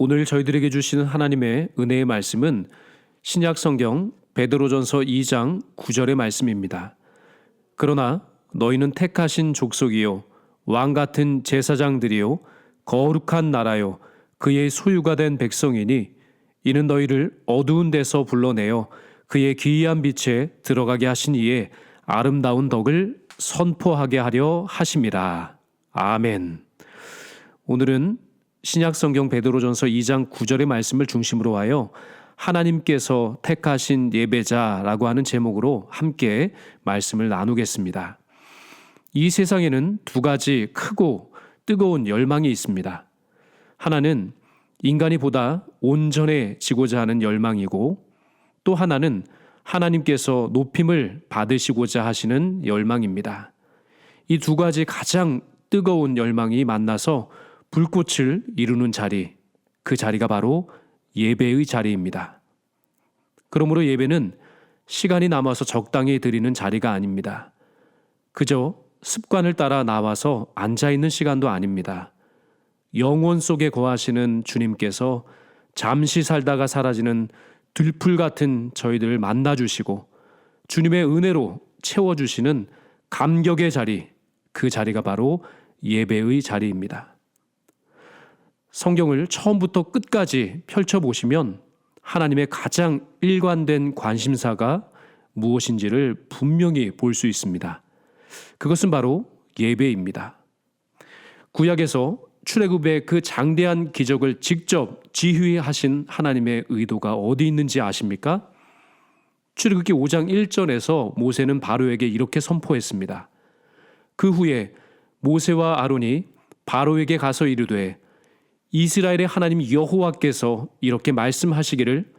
오늘 저희들에게 주시는 하나님의 은혜의 말씀은 신약 성경 베드로전서 2장 9절의 말씀입니다. 그러나 너희는 택하신 족속이요 왕 같은 제사장들이요 거룩한 나라요 그의 소유가 된 백성이니 이는 너희를 어두운 데서 불러내어 그의 기이한 빛에 들어가게 하신 이의 아름다운 덕을 선포하게 하려 하심이라. 아멘. 오늘은 신약성경 베드로전서 2장 9절의 말씀을 중심으로 하여 하나님께서 택하신 예배자라고 하는 제목으로 함께 말씀을 나누겠습니다. 이 세상에는 두 가지 크고 뜨거운 열망이 있습니다. 하나는 인간이 보다 온전해지고자 하는 열망이고, 또 하나는 하나님께서 높임을 받으시고자 하시는 열망입니다. 이 두 가지 가장 뜨거운 열망이 만나서 불꽃을 이루는 자리, 그 자리가 바로 예배의 자리입니다. 그러므로 예배는 시간이 남아서 적당히 드리는 자리가 아닙니다. 그저 습관을 따라 나와서 앉아있는 시간도 아닙니다. 영혼 속에 거하시는 주님께서 잠시 살다가 사라지는 들풀 같은 저희들을 만나주시고 주님의 은혜로 채워주시는 감격의 자리, 그 자리가 바로 예배의 자리입니다. 성경을 처음부터 끝까지 펼쳐보시면 하나님의 가장 일관된 관심사가 무엇인지를 분명히 볼 수 있습니다. 그것은 바로 예배입니다. 구약에서 출애굽의 그 장대한 기적을 직접 지휘하신 하나님의 의도가 어디 있는지 아십니까? 출애굽기 5장 1절에서 모세는 바로에게 이렇게 선포했습니다. 그 후에 모세와 아론이 바로에게 가서 이르되 이스라엘의 하나님 여호와께서 이렇게 말씀하시기를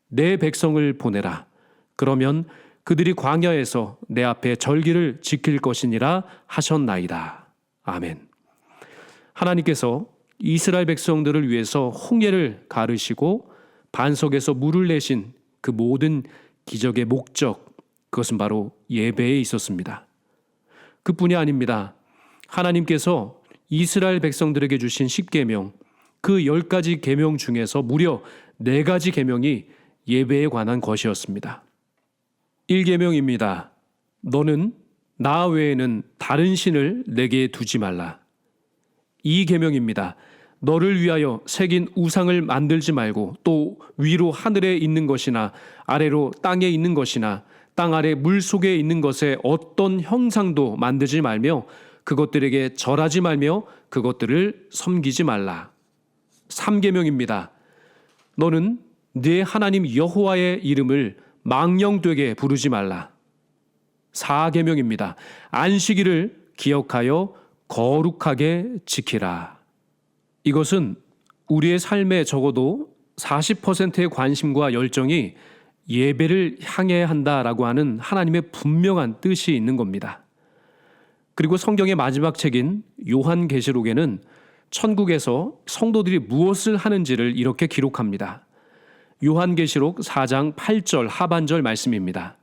내 백성을 보내라. 그러면 그들이 광야에서 내 앞에 절기를 지킬 것이니라 하셨나이다. 아멘. 하나님께서 이스라엘 백성들을 위해서 홍해를 가르시고 반석에서 물을 내신 그 모든 기적의 목적, 그것은 바로 예배에 있었습니다. 그뿐이 아닙니다. 하나님께서 이스라엘 백성들에게 주신 10계명, 그 10가지 계명 중에서 무려 4가지 계명이 예배에 관한 것이었습니다. 1계명입니다. 너는 나 외에는 다른 신을 내게 두지 말라. 2계명입니다. 너를 위하여 새긴 우상을 만들지 말고 또 위로 하늘에 있는 것이나 아래로 땅에 있는 것이나 땅 아래 물 속에 있는 것에 어떤 형상도 만들지 말며 그것들에게 절하지 말며 그것들을 섬기지 말라. 3계명입니다. 너는 네 하나님 여호와의 이름을 망령되게 부르지 말라. 4계명입니다. 안식일을 기억하여 거룩하게 지키라. 이것은 우리의 삶에 적어도 40%의 관심과 열정이 예배를 향해야 한다라고 하는 하나님의 분명한 뜻이 있는 겁니다. 그리고 성경의 마지막 책인 요한계시록에는 천국에서 성도들이 무엇을 하는지를 이렇게 기록합니다. 요한계시록 4장 8절 하반절 말씀입니다.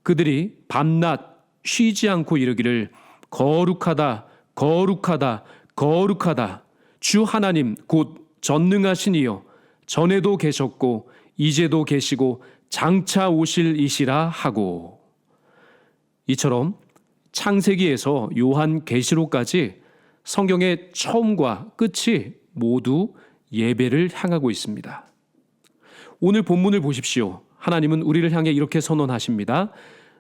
그들이 밤낮 쉬지 않고 이르기를 거룩하다, 거룩하다, 거룩하다. 주 하나님 곧 전능하신 이여 전에도 계셨고 이제도 계시고 장차 오실 이시라 하고. 이처럼 창세기에서 요한계시록까지 성경의 처음과 끝이 모두 예배를 향하고 있습니다. 오늘 본문을 보십시오. 하나님은 우리를 향해 이렇게 선언하십니다.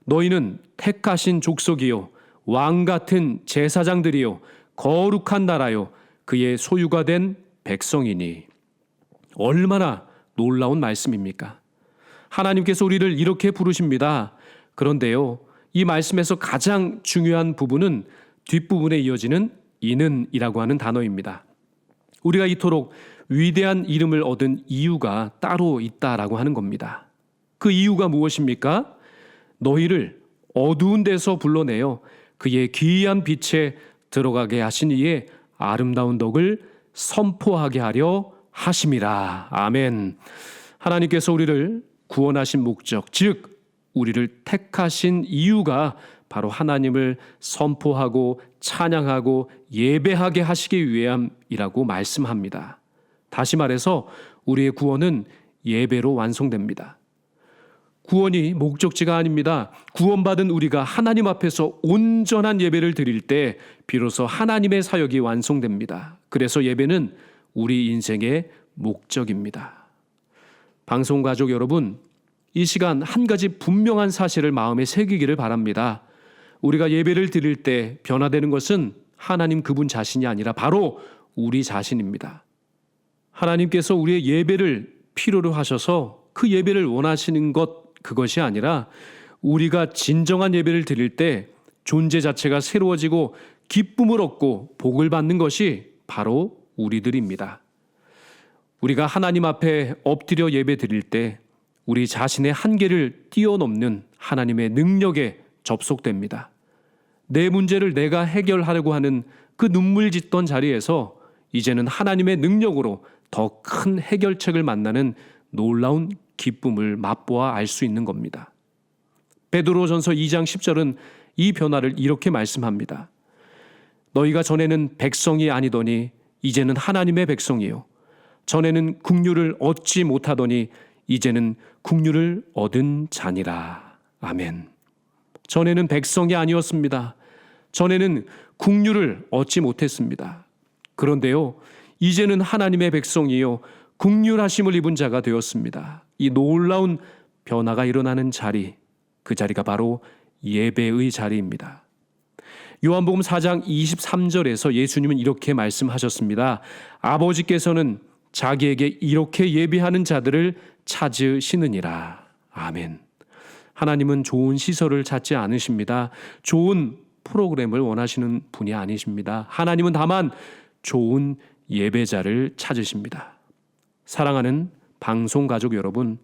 너희는 택하신 족속이요 왕 같은 제사장들이요 거룩한 나라요 그의 소유가 된 백성이니. 얼마나 놀라운 말씀입니까? 하나님께서 우리를 이렇게 부르십니다. 그런데요, 이 말씀에서 가장 중요한 부분은 뒷부분에 이어지는 이는이라고 하는 단어입니다. 우리가 이토록 위대한 이름을 얻은 이유가 따로 있다라고 하는 겁니다. 그 이유가 무엇입니까? 너희를 어두운 데서 불러내어 그의 기이한 빛에 들어가게 하신 이의 아름다운 덕을 선포하게 하려 하심이라. 아멘. 하나님께서 우리를 구원하신 목적, 즉 우리를 택하신 이유가 바로 하나님을 선포하고 찬양하고 예배하게 하시기 위함이라고 말씀합니다. 다시 말해서 우리의 구원은 예배로 완성됩니다. 구원이 목적지가 아닙니다. 구원받은 우리가 하나님 앞에서 온전한 예배를 드릴 때 비로소 하나님의 사역이 완성됩니다. 그래서 예배는 우리 인생의 목적입니다. 방송가족 여러분, 이 시간 한 가지 분명한 사실을 마음에 새기기를 바랍니다. 우리가 예배를 드릴 때 변화되는 것은 하나님 그분 자신이 아니라 바로 우리 자신입니다. 하나님께서 우리의 예배를 필요로 하셔서 그 예배를 원하시는 그것이 아니라 우리가 진정한 예배를 드릴 때 존재 자체가 새로워지고 기쁨을 얻고 복을 받는 것이 바로 우리들입니다. 우리가 하나님 앞에 엎드려 예배 드릴 때 우리 자신의 한계를 뛰어넘는 하나님의 능력에 접속됩니다. 내 문제를 내가 해결하려고 하는 그 눈물 짓던 자리에서 이제는 하나님의 능력으로 더 큰 해결책을 만나는 놀라운 기쁨을 맛보아 알 수 있는 겁니다. 베드로전서 2장 10절은 이 변화를 이렇게 말씀합니다. 너희가 전에는 백성이 아니더니 이제는 하나님의 백성이요. 전에는 국류를 얻지 못하더니 이제는 국류를 얻은 자니라. 아멘. 전에는 백성이 아니었습니다. 전에는 국류를 얻지 못했습니다. 그런데요, 이제는 하나님의 백성이요 국률하심을 입은 자가 되었습니다. 이 놀라운 변화가 일어나는 자리, 그 자리가 바로 예배의 자리입니다. 요한복음 4장 23절에서 예수님은 이렇게 말씀하셨습니다. 아버지께서는 자기에게 이렇게 예배하는 자들을 찾으시느니라. 아멘. 하나님은 좋은 시설을 찾지 않으십니다. 좋은 프로그램을 원하시는 분이 아니십니다. 하나님은 다만 좋은 예배자를 찾으십니다. 사랑하는 방송가족 여러분,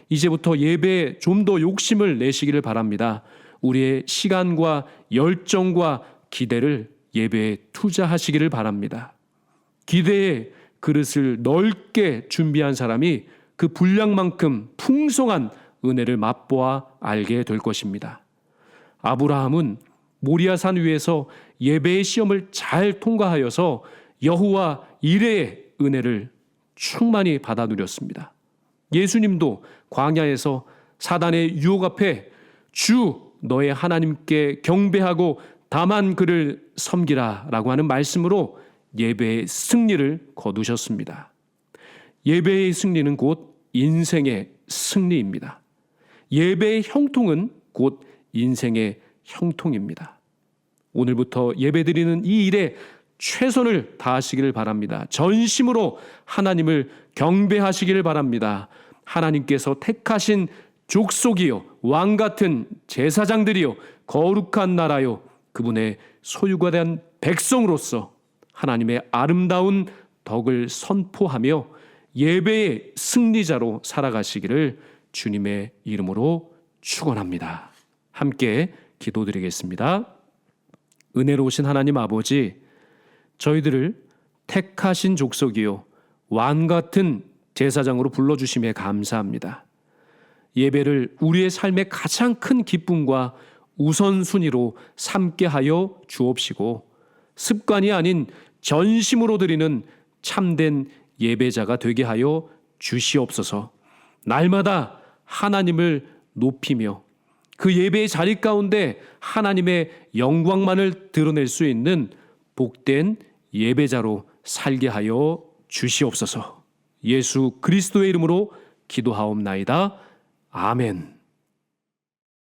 이제부터 예배에 좀 더 욕심을 내시기를 바랍니다. 우리의 시간과 열정과 기대를 예배에 투자하시기를 바랍니다. 기대의 그릇을 넓게 준비한 사람이 그 분량만큼 풍성한 은혜를 맛보아 알게 될 것입니다. 아브라함은 모리아산 위에서 예배의 시험을 잘 통과하여서 여호와 이레의 은혜를 충만히 받아 누렸습니다. 예수님도 광야에서 사단의 유혹 앞에 주 너의 하나님께 경배하고 다만 그를 섬기라 라고 하는 말씀으로 예배의 승리를 거두셨습니다. 예배의 승리는 곧 인생의 승리입니다. 예배의 형통은 곧 인생의 형통입니다. 오늘부터 예배드리는 이 일에 최선을 다하시기를 바랍니다. 전심으로 하나님을 경배하시기를 바랍니다. 하나님께서 택하신 족속이요 왕 같은 제사장들이요 거룩한 나라요 그분의 소유가 된 백성으로서 하나님의 아름다운 덕을 선포하며 예배의 승리자로 살아가시기를 주님의 이름으로 축원합니다. 함께 기도드리겠습니다. 은혜로우신 하나님 아버지, 저희들을 택하신 족속이요 왕 같은 제사장으로 불러주심에 감사합니다. 예배를 우리의 삶의 가장 큰 기쁨과 우선순위로 삼게 하여 주옵시고 습관이 아닌 전심으로 드리는 참된 예배자가 되게 하여 주시옵소서. 날마다 하나님을 높이며 그 예배의 자리 가운데 하나님의 영광만을 드러낼 수 있는 복된 예배자로 살게 하여 주시옵소서. 예수 그리스도의 이름으로 기도하옵나이다. 아멘.